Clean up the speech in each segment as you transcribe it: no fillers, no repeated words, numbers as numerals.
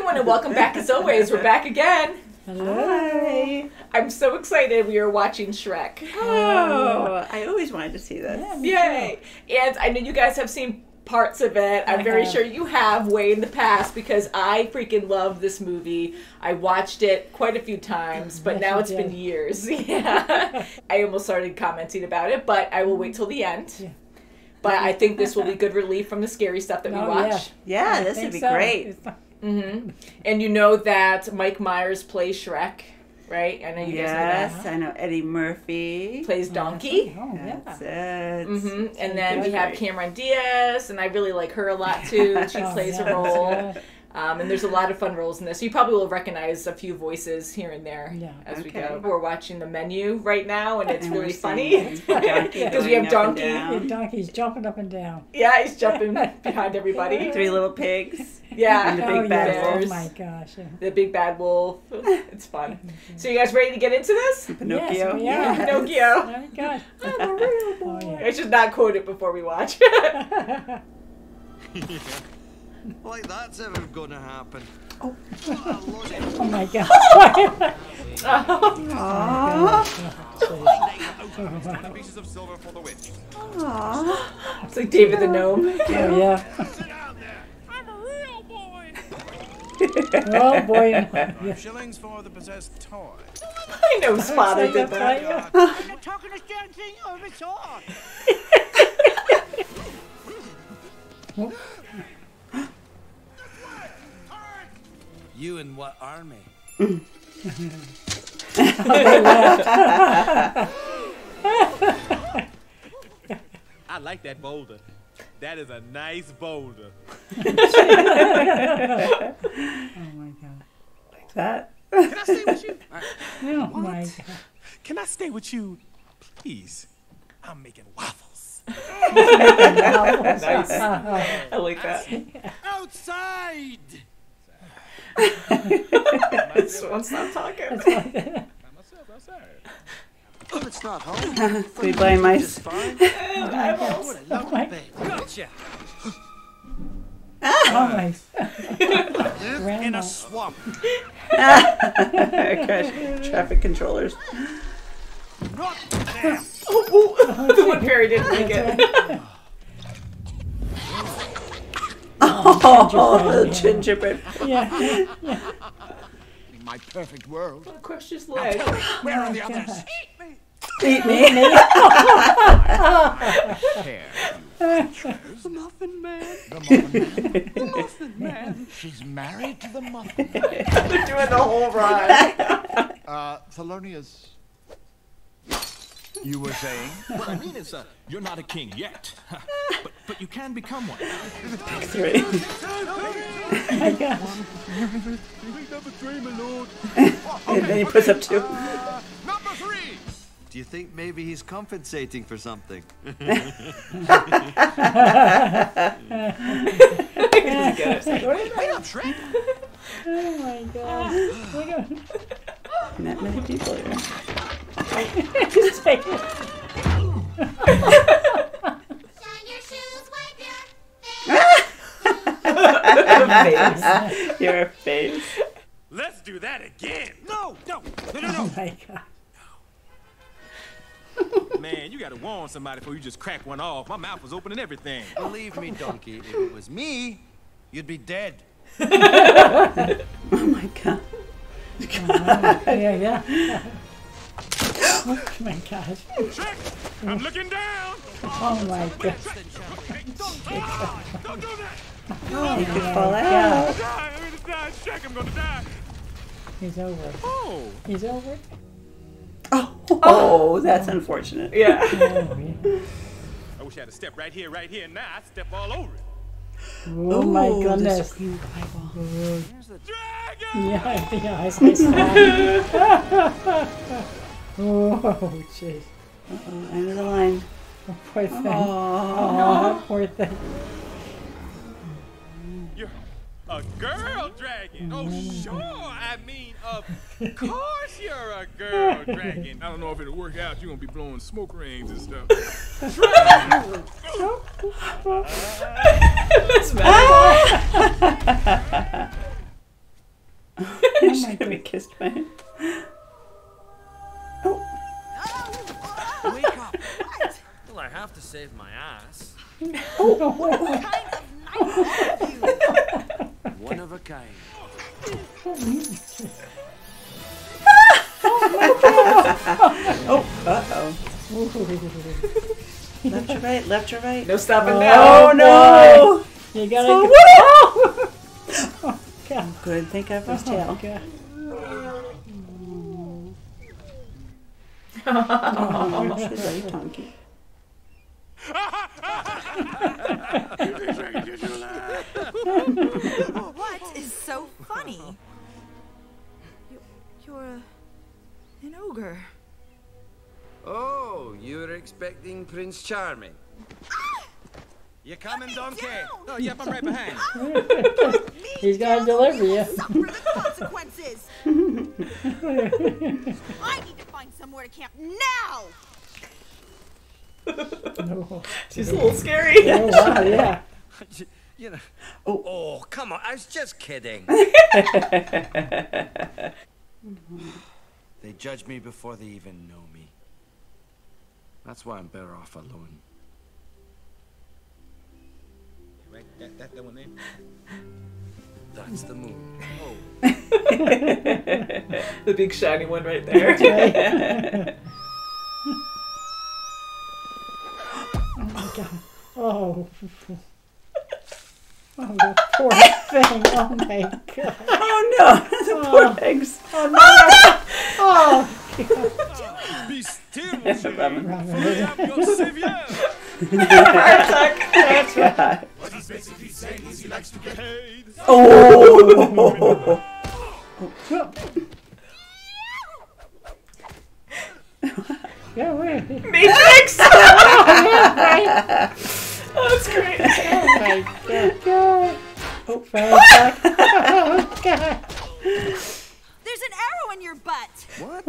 everyone, and welcome back as always. We're back again. Hello. Hi. I'm so excited we are watching Shrek. Oh, I always wanted to see this. Yay! And I know you guys have seen parts of it. I'm very sure you have way in the past because I freaking love this movie. I watched it quite a few times, but now it's been years. Yeah. I almost started commenting about it, but I will wait till the end. Yeah. But I think this will be good relief from the scary stuff that we watch. Yeah, this would be great. Mm-hmm. And you know that Mike Myers plays Shrek, right? I know you guys know that. Yes, I know Eddie Murphy. Plays Donkey. Oh, yeah. That's it. Mm-hmm. And then we have Cameron Diaz, and I really like her a lot too. She plays a role. And there's a lot of fun roles in this. So you probably will recognize a few voices here and there as we go. We're watching the menu right now, and it's really funny because we have Donkey. And Donkey's jumping up and down. Yeah, he's jumping behind everybody. 3 little pigs. Yeah. And the big bad wolf. Oh my gosh. Yeah. The big bad wolf. It's fun. So you guys ready to get into this? Pinocchio. Yes, Pinocchio. Oh my God. I'm a real boy. Oh, yeah. I should not quote it before we watch. Like that's ever gonna happen. Oh my God. Pieces of silver for the witch. It's like David the Gnome. Oh yeah. Sit down there. I'm a real boy. Oh boy. Yeah. Shillings for the possessed toy. I know Spotted did that. I'm not talking this damn thing over saw. You in what army? I like that boulder. That is a nice boulder. Oh my God. Like that. Can I stay with you? Oh my God. Can I stay with you, please? I'm making waffles. Nice. I like that. Outside. This one's not talking. Oh, it's not home. We play mice. Fine. Eyeballs. Oh my. Gotcha. Oh my. Live in a swamp. Traffic controllers. Not there. The one fairy didn't make it. Oh, the gingerbread. Yeah. In my perfect world. Crushed his leg. Where are the others? Eat me. Here. The Muffin Man. The Muffin Man. The Muffin Man. She's married to the Muffin Man. They're doing the whole ride. Thelonious. You were saying? What I mean is, you're not a king yet, but you can become one. 3. Oh my God. Number 3, my lord. And then he puts up 2. Number 3. Do you think maybe he's compensating for something? Oh my God. Look at him. Not many people here. Just take it. Your face. Let's do that again. No. Oh my God. Man, you gotta warn somebody before you just crack one off. My mouth was open and everything. Believe me, Donkey, if it was me, you'd be dead. Oh my God. Yeah. Oh my gosh. Check. I'm looking down. Oh my God. Don't do that. He could fall out. Die. I'm gonna die. Check. I'm gonna die. He's over. Oh. He's over. Oh, that's unfortunate. Yeah. Oh, yeah. I wish I had a step right here. Now I'd step all over it. Oh my Ooh, goodness. the Supreme Bible. Dragon. Yeah, I saw. Oh, jeez. End of the line. Oh, poor thing. Oh. Oh, poor thing. You're a girl dragon. Oh, sure. I mean, of course you're a girl dragon. I don't know if it'll work out. You're gonna be blowing smoke rings and stuff. Dragon. That's bad. She's gonna be kissed by him. Oh. Wake up. What? Well, I have to save my ass. What kind of knife are you? One of a kind. Oh, uh-oh. Left or right, left or right. No stopping now. Oh, no. You gotta. Oh, Oh, God. good. Thank God for his Oh, tail. God. Oh, she's very tonky. What is so funny? You're an ogre. Oh, you were expecting Prince Charming. You coming, donkey? Oh, yep, I'm right behind. He's gonna deliver you. Suffer the consequences. I need to find somewhere to camp now. No. She's a little scary. Oh, wow, yeah. You know. Oh. Oh, come on. I was just kidding. They judge me before they even know me. That's why I'm better off alone. Right, that one there. That's the moon. Oh. The big shiny one right there. Oh, my God. Oh. Oh, the poor thing. Oh, my God. Oh, no. The poor pigs. Oh, no. Oh, Be still, mon chéri. Robin. I'm your savior. That's right. God. What he's basically saying is he likes to get paid. Oh. Yeah, wait. Matrix! Oh, yeah, right. Oh, that's great. Oh, my God. Oh, fell back. Oh, God. There's an arrow in your butt. What?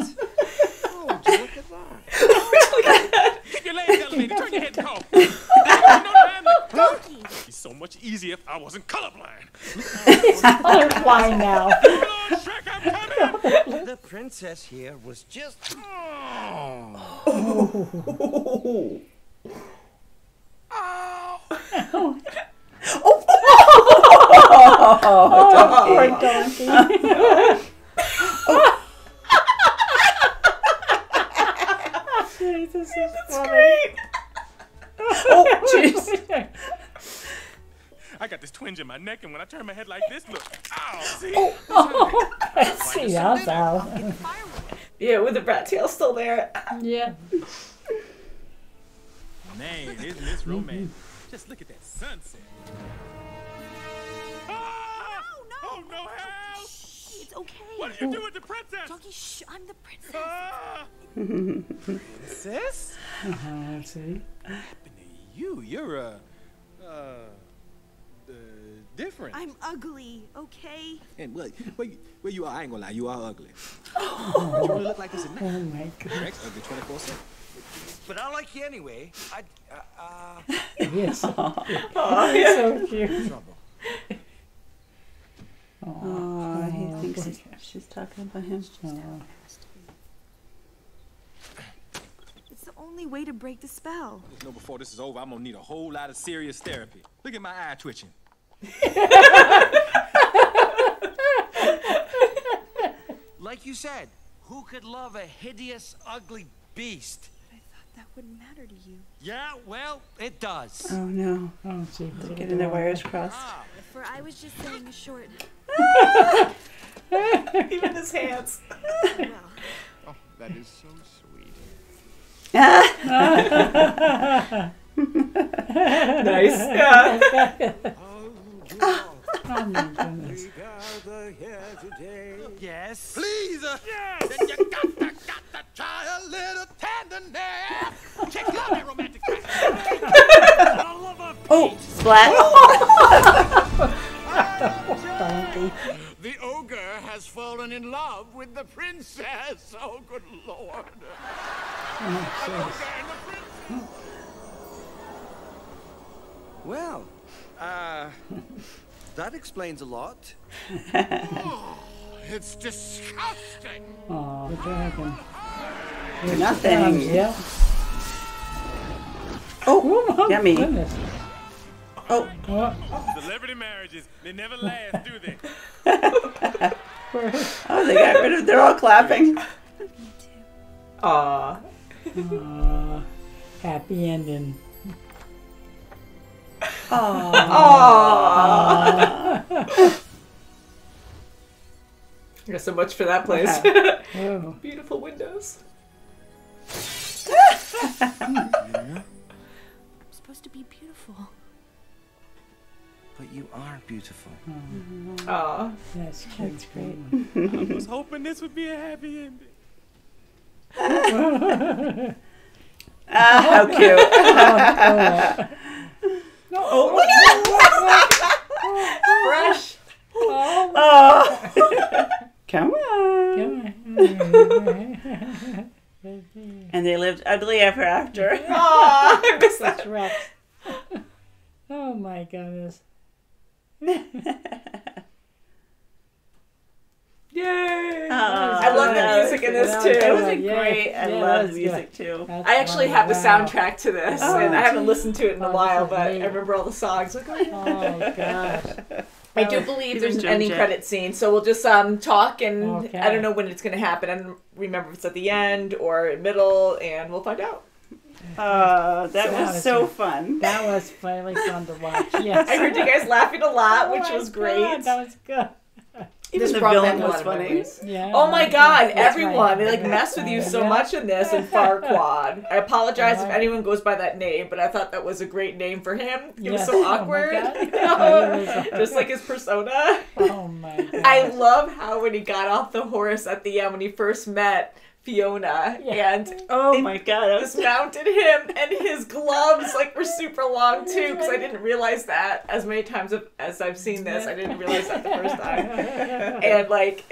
Oh, look at that. Keep your legs elevated. Turn your head tall. No, Hamlet. Donkey. It'd be so much easier if I wasn't colorblind. He's colorblind now. Come on, Shrek, I'm coming. The princess here was just... Oh, poor donkey. Jesus, this is funny. Great. Oh, jeez. I got this twinge in my neck, and when I turn my head like this, look. Ow, see? Let's see, that's how. Yeah, with the rat tail still there. Yeah. Man, isn't this romantic? Just look at that sunset. Ah! No. Oh, no, help! It's okay. What did you do with the princess? Donkey, shh. I'm the princess. Ah! Princess? Let's see. What happened to you? You're, different. I'm ugly, okay? And where you are, I ain't gonna lie, you are ugly. You wanna look like this at night? Oh, my God. Rex, ugly 24/7. But I like you anyway. Yes. Oh, He's so cute. Trouble. Oh, he thinks she's talking about him. It's the only way to break the spell. Just know before this is over, I'm gonna need a whole lot of serious therapy. Look at my eye twitching. Like you said, who could love a hideous, ugly beast? I thought that wouldn't matter to you. Yeah, well, it does. Oh, no. Oh, gee. Getting their wires crossed. For I was just saying a short. even his hands. Well, Oh, that is so sweet. Nice. Yeah. Oh, my goodness. Yes. Please, Yes. then you got to try a little tenderness. Check out that romantic Oh, splat. Donkey. The ogre has fallen in love with the princess. Oh, good Lord. Well, that explains a lot. it's disgusting. Oh, the dragon. Nothing. Yeah. Oh, my yummy. goodness. Oh, Celebrity marriages, they never last, do they? oh, they got rid of. They're all clapping. Aw. Happy ending. Yeah, so much for that place. Oh. Beautiful windows. I'm supposed to be beautiful. But you are beautiful. Aw. That's cute. great. I was hoping this would be a happy ending. How cute. Fresh. Oh. Come on. And they lived ugly ever after. Aw, I miss that. That's Rex. Oh my goodness. Yay! Aw, I love the that music was in this good. too. That was Yeah, great. I yeah, love that's the music too. That's I actually funny. have the Wow. soundtrack to this, and I haven't geez. listened to it in a Oh, while, this is but neat. I remember all the songs. Like, oh, yeah. Oh gosh. I do believe there's an Even ending Joan credit scene, so we'll just talk, and Okay. I don't know when it's going to happen. I don't remember if it's at the end or middle, and we'll find out. That was so fun. That was really fun to watch. Yes. I heard you guys laughing a lot, which Oh was my great. God, that was good. Even the brought villain back a was lot of funny. memories. Yeah. Oh my God, That's everyone. right. They like mess with you so Yeah. much in this in Farquaad. I apologize if Right. anyone goes by that name, but I thought that was a great name for him. He was Yes. so Oh my awkward. God. You know? He was- Just like his persona. Oh my God. I love how when he got off the horse at the end when he first met Fiona Yeah. and Oh my god, that was dismounted him and his gloves like were super long too because I didn't realize that as many times as I've seen this. I didn't realize that the first time. And like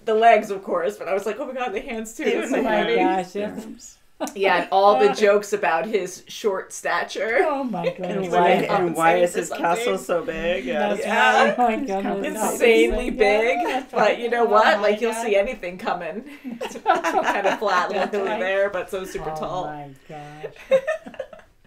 the legs, of course, but I was like, oh my God, the hands too. It's so Oh my funny. gosh. Yes. Yeah, and all the jokes about his short stature. Oh my and goodness. why is for his something. castle so big? That's Yeah. right. Oh my goodness. Insanely big, but you know what? Oh Like my you'll God. see anything coming. It's kind of flat That's looking right. there, but so super Oh tall. my gosh.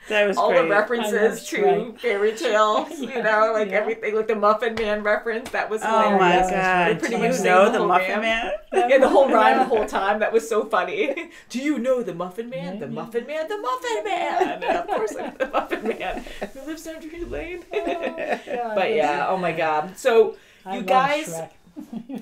That was All great. the references to Shrek. fairy tales, you know, like Yeah. everything, like the Muffin Man reference. That was Oh hilarious. my They god! pretty Do much you sang know the the whole Muffin man. Man? Yeah, the whole rhyme the whole time. That was so funny. Do you know the Muffin Man? The Muffin Man? The Muffin Man! And of course, I know the Muffin Man who lives down Drury Lane. But yeah, oh my God. So I you love guys. Shrek.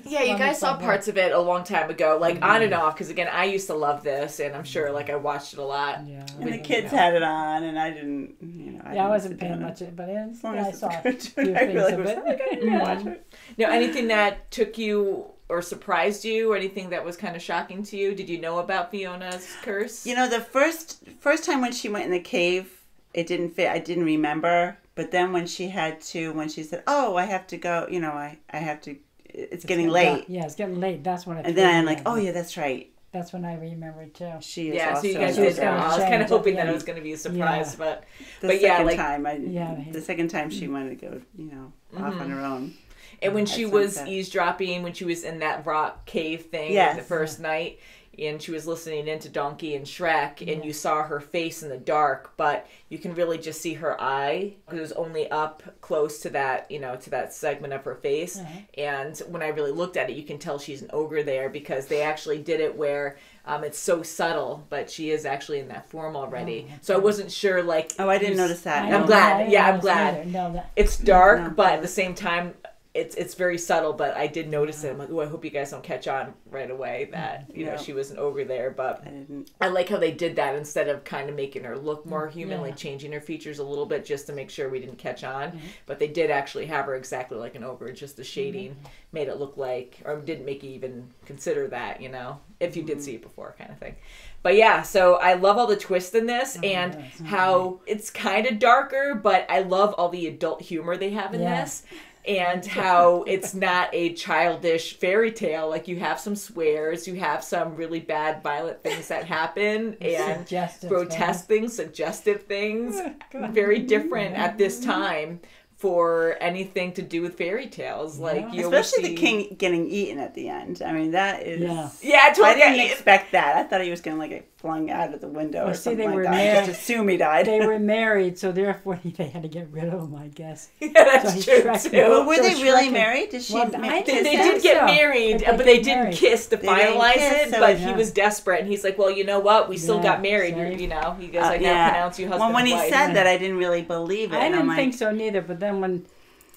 Yeah, you guys saw parts of it a long time ago, like on and off. Because again, I used to love this, and I'm sure like I watched it a lot. Yeah. And the kids had it on, and I didn't. You know, Yeah, I wasn't sit paying down much, but it was, As long I as saw a it's few good. I things really of was it. like, I didn't watch it. Now, anything that took you or surprised you, or anything that was kind of shocking to you? Did you know about Fiona's curse? You know, the first time when she went in the cave, it didn't fit. I didn't remember. But then when she said, "Oh, I have to go," you know, I have to. It's getting late. Yeah, it's getting late. That's when it. And then I'm threw me like, in. "Oh yeah, that's right. That's when I remembered too. She is Yeah, also." so you guys She was did know. gonna I was kind change of at the hoping that it end. was going to be a surprise, Yeah. but The but yeah, second like time, the second time she wanted to go, you know, off on her own. and when At she was sunset. eavesdropping, when she was in that rock cave thing Yes. the first night, and she was listening into Donkey and Shrek, and you saw her face in the dark, but you can really just see her eye because it was only up close to that, you know, to that segment of her face. And when I really looked at it, you can tell she's an ogre there because they actually did it where it's so subtle, but she is actually in that form already. So I wasn't sure, like. Oh, I didn't notice that. I I'm didn't- glad. I didn't Yeah, I'm notice glad. either. No, that, It's dark, No. but at the same time, it's very subtle. But I did notice it. I'm like, oh, I hope you guys don't catch on right away that you know No. she was an ogre there. But I didn't. I like how they did that instead of kind of making her look more human, Yeah. like changing her features a little bit just to make sure we didn't catch on. Mm-hmm. But they did actually have her exactly like an ogre. Just the shading Mm-hmm. made it look like, or didn't make you even consider that, you know, if you Mm-hmm. did see it before, kind of thing. But yeah, so I love all the twists in this and yes. how it's kind of darker, but I love all the adult humor they have in Yeah. this. And how it's not a childish fairy tale. Like, you have some swears, you have some really bad, violent things that happen, and Suggestive grotesque things, suggestive things. Very different at this time for anything to do with fairy tales. Like you especially always the king getting eaten at the end. I mean, that is yeah. Totally. I didn't expect that. I thought he was going to like get flung out of the window or something like that. I just assume he died. They were married, so therefore they had to get rid of him, I guess. Yeah, that's so true too. Well, were they really married? Did she? Well, kiss They him? did get married, but they didn't kiss to finalize kiss, it. so But yeah. he was desperate, and he's like, "Well, you know what? We still got married. sorry. You know." He goes, "I now pronounce you husband." Well, when he and wife. said that, I didn't really believe it. I and I'm didn't like, think so neither, but then when,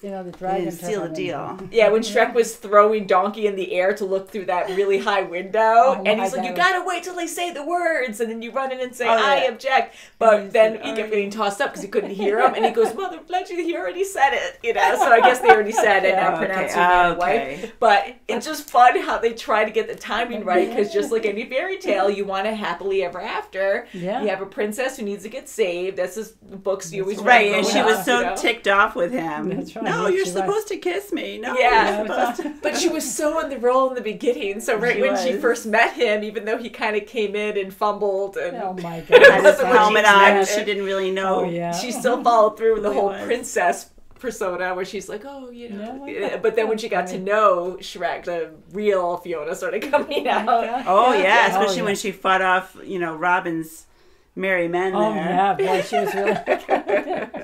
you know, the dragon didn't seal the deal. Yeah, when Shrek was throwing Donkey in the air to look through that really high window, and he's like, "You gotta wait till they say the words," and then you run in and say, "I object." But then he kept getting tossed up because he couldn't hear him, and he goes, "Mother Fletcher, he already said it," you know. So I guess they already said it. Now pronounce your wife. But it's just fun how they try to get the timing right, because just like any fairy tale, you want a happily ever after. Yeah. You have a princess who needs to get saved. That's just the books you always Right, read and growing she was up, so you know? ticked off with him. That's right. No, you're She supposed to kiss me. No, Yeah, you're supposed to. but she was so on the roll in the beginning. So right when she was. first met him, even though he kind of came in and fumbled and Oh my Had God. his wasn't what helmet she on, and expected. she didn't really know. Oh, yeah. she still followed through with the Really whole was. princess persona where she's like, oh, you know. Yeah, But then when she got to know Shrek, the real Fiona started coming out. Oh yeah, Oh, especially yeah. when she fought off, Robin's merry men Oh, there. yeah, boy, she was really...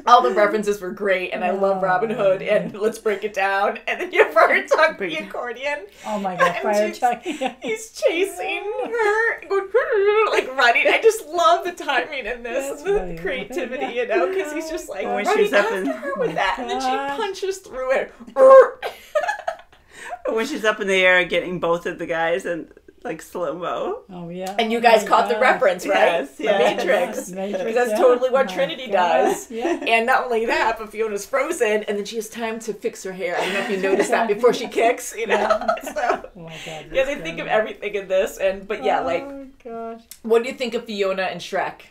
All the references were great, and I love Robin Hood, and let's break it down. And then you have Friar Tuck, the accordion. Oh my God, And Friar Tuck. He's chasing her, going, like running. I just love the timing in this, That's and the funny. creativity, because he's just like When running she's up after in- her with that, and then she gosh. punches through it. When she's up in the air getting both of the guys and like slow mo. Oh, yeah. And you Oh, guys my caught the God. reference, right? Yes, The yes. Matrix. Matrix, Because that's yeah. totally what Oh, my Trinity God. does. Yeah. And not only that, but Fiona's frozen, and then she has time to fix her hair. I don't know if you noticed that before she kicks, So, Oh my God. yeah, they think of everything in this. But yeah, like, Oh gosh. what do you think of Fiona and Shrek?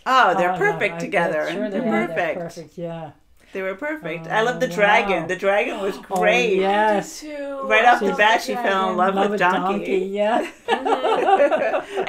Oh, they're Oh, no, perfect together. Sure They're they are. perfect. They're perfect, yeah. They were perfect. Oh, I love the wow. dragon. The dragon was great. Oh, yes. Too. Right off the She's- bat, she fell in love with Donkey. Yeah.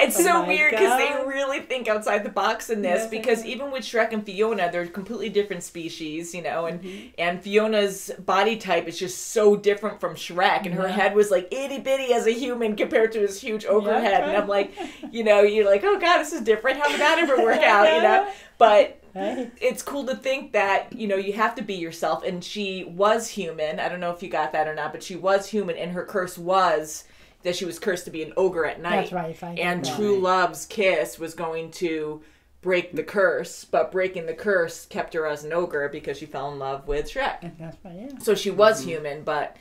It's so my weird because they God. really think outside the box in this, Yes, they because do. even with Shrek and Fiona, they're completely different species, and Fiona's body type is just so different from Shrek, and her head was like itty bitty as a human compared to his huge ogre Yeah, head, and right. I'm like, you're like, oh God, this is different. How did that ever work out, But Hey. it's cool to think that, you have to be yourself, and she was human. I don't know if you got that or not, but she was human, and her curse was that she was cursed to be an ogre at night. That's right. If I And get that. True Love's kiss was going to break the curse, but breaking the curse kept her as an ogre because she fell in love with Shrek. That's right, yeah. So she was human, but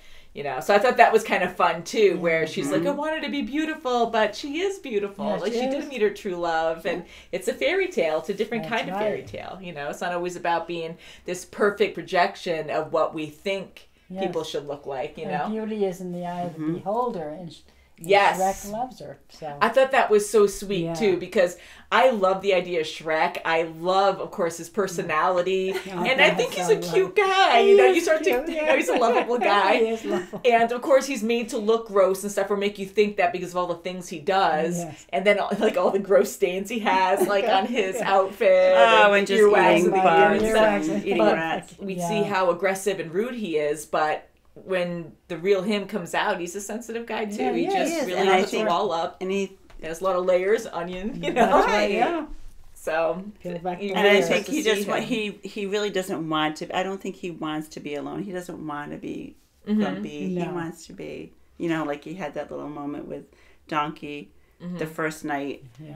so I thought that was kind of fun too, where she's like, I wanted to be beautiful, but she is beautiful. Yeah, like she she is. did meet her true love, and it's a fairy tale. It's a different That's kind of right. fairy tale. It's not always about being this perfect projection of what we think Yes. people should look like. And beauty is in the eye of the beholder, and Yes. Shrek loves her. So I thought that was so sweet Yeah. too, because I love the idea of Shrek. I love, of course, his personality, and I think he's a cute guy. You start to, he's a lovable guy. He is lovable. And of course, he's made to look gross and stuff, or make you think that because of all the things he does, Yes. and then like all the gross stains he has, like on his outfit, Oh, and just earwax eating in the ears bugs and earwax stuff. and eating But rats. we Yeah. see how aggressive and rude he is, but when the real him comes out, he's a sensitive guy too. Yeah, he yeah, just he is. really And I puts it think- all up. And he There's a lot of layers, onion, That's right, yeah. So, Peel back the you and really I layers. start think to he see just him. he really doesn't want to. I don't think he wants to be alone. He doesn't want to be grumpy. He No. wants to be, like he had that little moment with Donkey the first night. Yeah.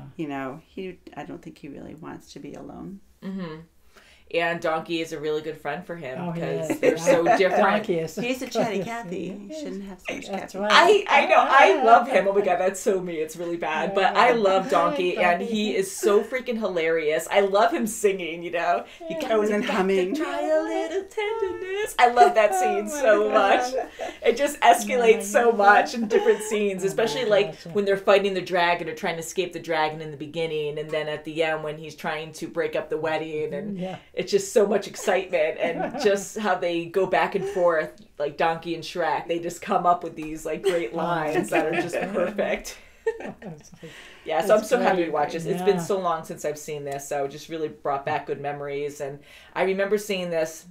I don't think he really wants to be alone. And Donkey is a really good friend for him Oh, he because is. they're so different. Donkey is. He's a chatty Cathy. He shouldn't have so much That's Cathy. right. I know, I love him. Oh my god, that's so me. It's really bad. But I love Donkey, and Donkey. he is so freaking hilarious. I love him singing, He goes and humming. Try a little tenderness. I love that scene so much. It just escalates so much in different scenes, especially like when they're fighting the dragon or trying to escape the dragon in the beginning, and then at the end when he's trying to break up the wedding, and Yeah. it's just so much excitement, and just how they go back and forth, like Donkey and Shrek. They just come up with these like great lines that are just perfect. Yeah, so I'm so happy to watch this. It's been Yeah. so long since I've seen this, so it just really brought back good memories. And I remember seeing this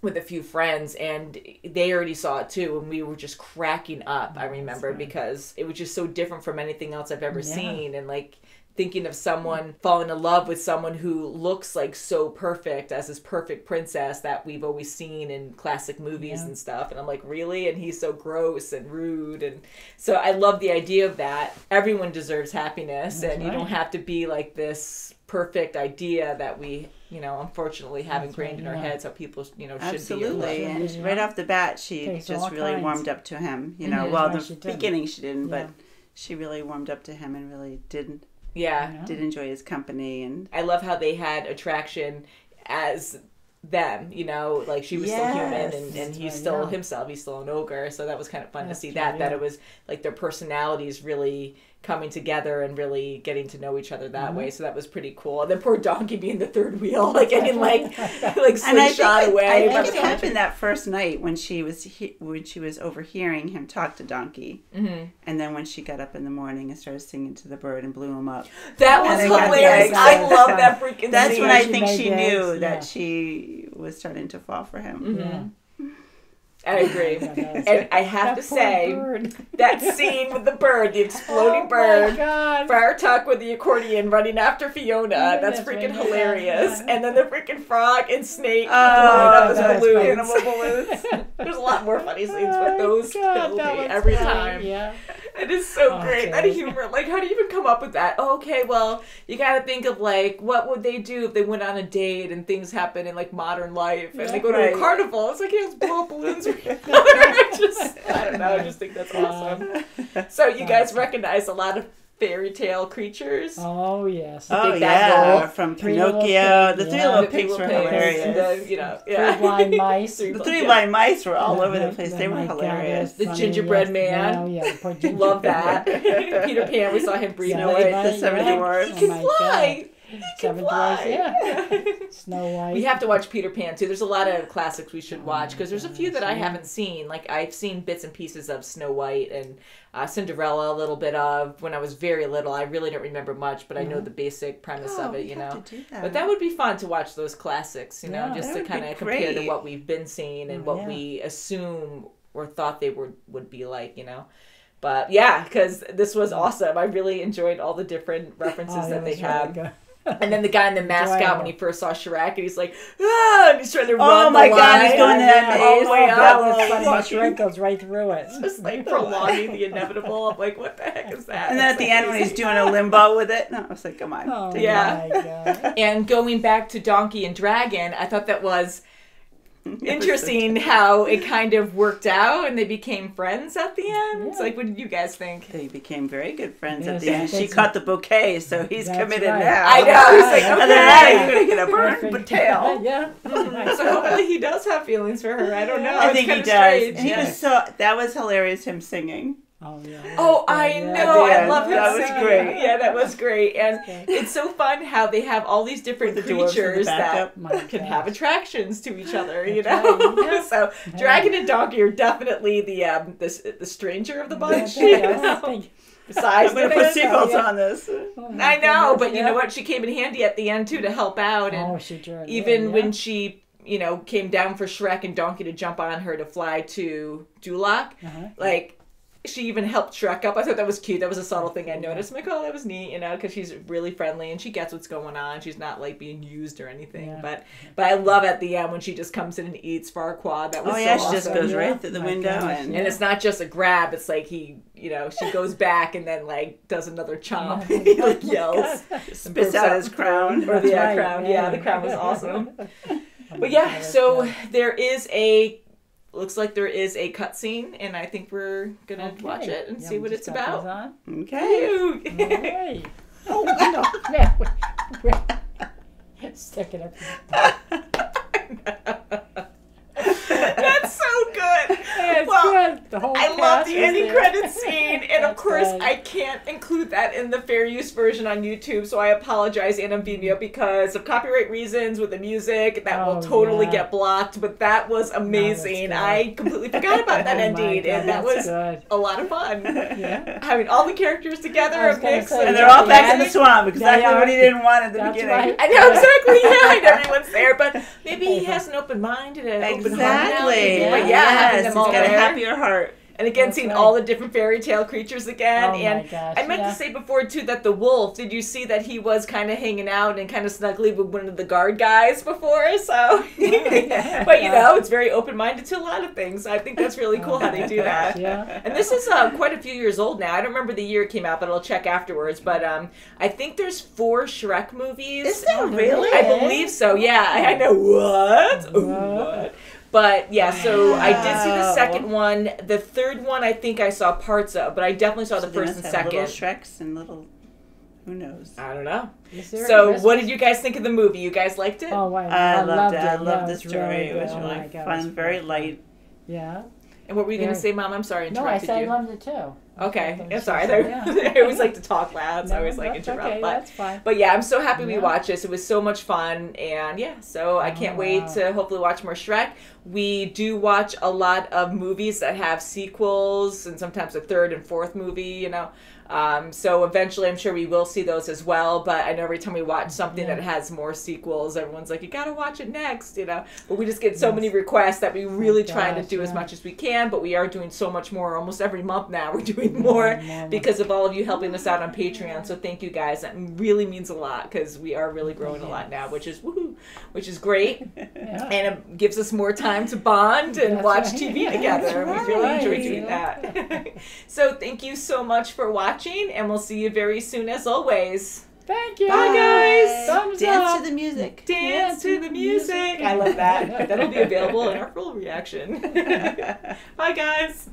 with a few friends, and they already saw it too, and we were just cracking up. I remember because it was just so different from anything else I've ever seen, and like thinking of someone falling in love with someone who looks like so perfect as this perfect princess that we've always seen in classic movies and stuff. And I'm like, really? And he's so gross and rude. And so I love the idea of that. Everyone deserves happiness, and you don't have to be like this perfect idea that we, unfortunately have ingrained in our heads how people, should be. Absolutely. And right off the bat, she just really warmed up to him. Well, the beginning she didn't, but she really warmed up to him and really did enjoy his company. And I love how they had attraction as them, like she was still human, and he's still himself. He's still an ogre. So that was kind of fun to see that it was like their personalities really coming together and really getting to know each other that way. So that was pretty cool. And then poor Donkey being the third wheel, like getting like slingshot away. I think it happened that first night when she was overhearing him talk to Donkey, and then when she got up in the morning and started singing to the bird and blew him up. That was hilarious. I love that freaking. That's scene. when I think she knew that she was starting to fall for him. Yeah. I agree. And I have to say, that scene with the bird, the exploding bird, Friar Tuck with the accordion running after Fiona, that's freaking hilarious. And then the freaking frog and snake blowing up his balloons. Animal balloons. There's a lot more funny scenes, but those kill me every time. Yeah. It is so great. That humor, like, how do you even come up with that? Oh, okay, well, you gotta think of, like, what would they do if they went on a date and things happen in, like, modern life, and they go to a carnival. It's like, you just blow up balloons with each other. I don't know, I just think that's awesome. So you guys recognize a lot of fairy tale creatures? Oh, yes. From Pinocchio. The Three Little Pigs were hilarious. Three Blind Mice. The Three Blind Mice were all over the place. They were hilarious. The Gingerbread Man. Love that. Peter Pan, we saw him breathe away. The Seven Dwarfs. He can fly. Seven Dwarfs, Snow White. We have to watch Peter Pan too. There's a lot of classics we should watch because there's a few that I haven't seen. Like I've seen bits and pieces of Snow White and Cinderella, a little bit of when I was very little. I really don't remember much, but I know the basic premise of it. But that would be fun to watch those classics. Just to kind of compare to what we've been seeing and what we assume or thought they would be like. But yeah, because this was awesome. I really enjoyed all the different references that they have. Really and then the guy in the mascot when he first saw Shrek, and he's like, and he's trying to run. Oh my God, he's going to that maze. That was funny. Shrek goes right through it. It's just like prolonging the inevitable. I'm like, what the heck is that? And then at the end when he's doing a limbo with it, I was like, come on. Oh, my God. And going back to Donkey and Dragon, I thought that was interesting how it kind of worked out and they became friends at the end. It's like, what did you guys think? They became very good friends at the end. She caught the bouquet, so he's committed now. I know. He's like, okay. And then now he's going to get a bird tail. Yeah. So hopefully he does have feelings for her. I don't know. I think he does. Strange. And he was that was hilarious, him singing. Oh, yeah. Oh, I know. I love him. That was great. Yeah, that was great. And it's so fun how they have all these different creatures that can have attractions to each other, Right. So Dragon and Donkey are definitely the stranger of the bunch. Besides, I'm going to put sequels on this. I know, but you know what? She came in handy at the end, too, to help out. And she did. Even when she came down for Shrek and Donkey to jump on her to fly to Duloc, she even helped Shrek up. I thought that was cute. That was a subtle thing I noticed. I'm like, oh, that was neat, because she's really friendly and she gets what's going on. She's not like being used or anything. Yeah. But I love at the end when she just comes in and eats Farquaad. That was so awesome. She just goes right through the window. And it's not just a grab. It's like she goes back and then does another chomp. He yells. Spits out his crown. Or the crown. Yeah, the crown was awesome. But yeah, so looks like there is a cutscene, and I think we're gonna watch it and see what it's about. Okay. Oh no! Stick it up. That's so good. It's good. The whole I love cast the was ending there. credits scene, and of That's course right. I can't include that in the fair use version on YouTube, so I apologize, Anna Vimeo, because of copyright reasons with the music. That will Oh, totally yeah. get blocked, but that was amazing. good. I completely forgot about that Oh my ending, God, and that that's was good. a lot of fun. Yeah. Having all the characters together, I was a gonna mix, say, And they're all back in the music. swamp, exactly They what are. he didn't want at the That's beginning. right. I know exactly. Yeah, and everyone's there, but maybe he has an open mind and an open heart now. Exactly. Maybe. But yeah, having Yes, them he's all got a there. happier heart. And again, That's seeing right. all the different fairy tale creatures again. Oh my And gosh, I meant yeah. to say before too that the wolf. Did you see that he was kind of hanging out and kind of snuggly with one of the guard guys before? So, but you know, it's very open minded to a lot of things. I think that's really cool how they do that. Yeah. And this is quite a few years old now. I don't remember the year it came out, but I'll check afterwards. But I think there's 4 Shrek movies. Is there really? I believe so. Yeah, I know. What? What? But yeah, so I did see the Wow. second one. The third one, I think I saw parts of, but I definitely saw the They first must and have little second. Shreks and little, who knows? I don't know. Is there a So, Christmas? what did you guys think of the movie? You guys liked it? Oh, wow. I loved it. I Yeah, loved the was story. really It was good. Oh really my God, it fun, was very fun. light. Yeah. And what were you going to Very- say, Mom? I'm sorry, I No, I interrupted said I you. loved it too. Okay, I I'm thought sorry. it was so- I always like to talk loud, so I always like that's interrupt. okay, but, that's fine. but yeah, I'm so happy we Yeah. watched this. It was so much fun, and yeah, so I can't wait wow. to hopefully watch more Shrek. We do watch a lot of movies that have sequels, and sometimes a third and fourth movie. You know, so eventually, I'm sure we will see those as well. But I know every time we watch something that has more sequels, everyone's like, "You gotta watch it next," you know. But we just get so many requests that we really trying to gosh, do as yeah. much as we can. But we are doing so much more. Almost every month now, we're doing more because of all of you helping us out on Patreon. So thank you guys. That really means a lot because we are really growing a lot now, which is woohoo, which is great, Yeah. and it gives us more time to bond and That's watch right. TV That's together. We really enjoy right. doing that. So thank you so much for watching, and we'll see you very soon as always. Thank you. Bye, guys. Thumbs Dance up. to the music. Dance to the music. I love that. That'll be available in our full reaction. Bye, guys.